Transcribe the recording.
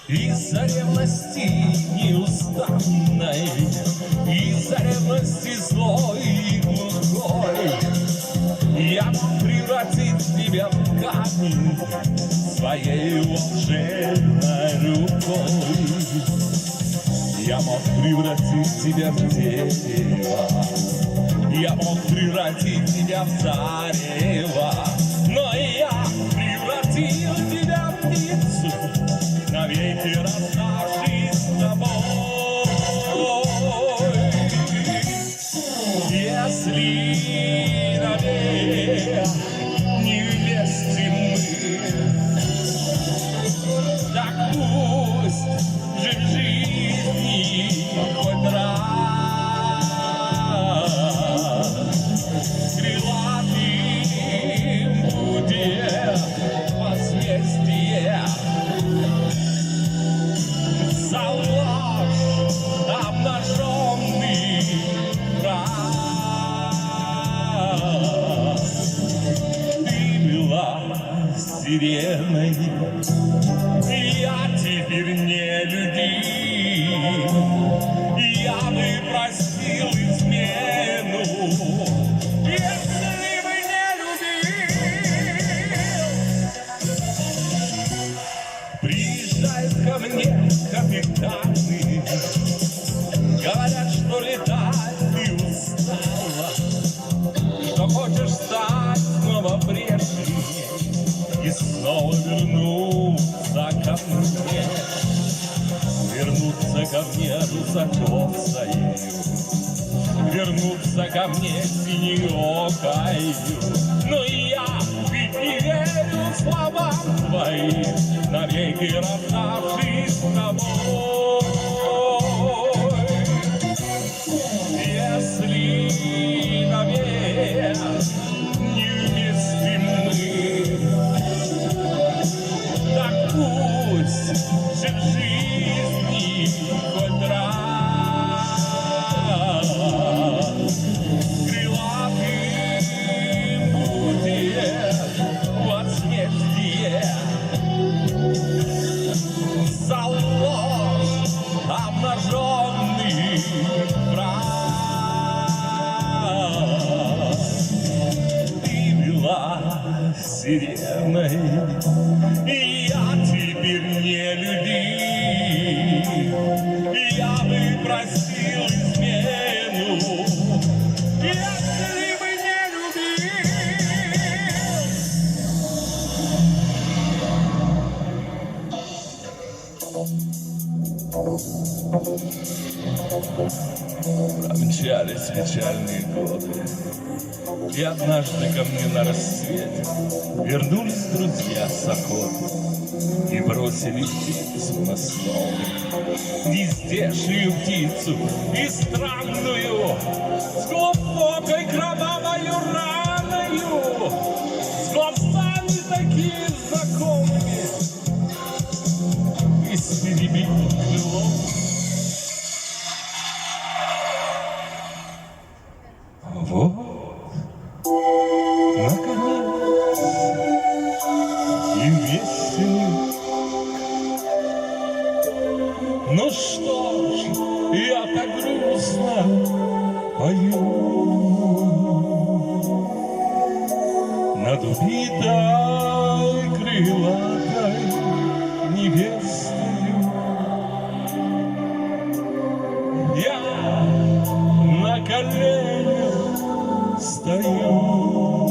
Из-за ревности неустанной, из-за ревности злой и глухой, я мог превратить тебя в камень своей волшебной рукой. Я мог превратить тебя в дерево, я мог превратить тебя в зарево, но я превратил тебя в птицу, навеки расставшись с тобой. Если навек не вместе мы, так пусть же в жизни хоть раз крылатым будет возмездие. За ложь обнаженный раз ты была сиреной, я теперь не любим, я бы простил измену, если бы не любил. Приезжают ко мне капитаны, говорят, что летать ты устала, что хочешь стать снова прежней и снова вернуться ко мне, вернуться ко мне русокосою, вернуться ко мне синеокою. Но я ведь не верю словам твоим, навеки расставшись с тобой. Если навек не вместе мы, так пусть же в жизни хоть раз крылатым будет возмездие. За ложь обнаженный раз ты была сиреной, и я теперь не любим, я бы простил измену, если бы не любил. Промчались печальные годы, и однажды ко мне на рассвете вернулись друзья с охоты и бросили птицу на снова, нездешнюю птицу и странную, с глубокой кровавою раною, с глазами такими знакомыми и с перебитым крылом. Вот, наконец, и весело. Ну что ж, я так грустно пою над убитой крылатой невестою. Я на коленях стою.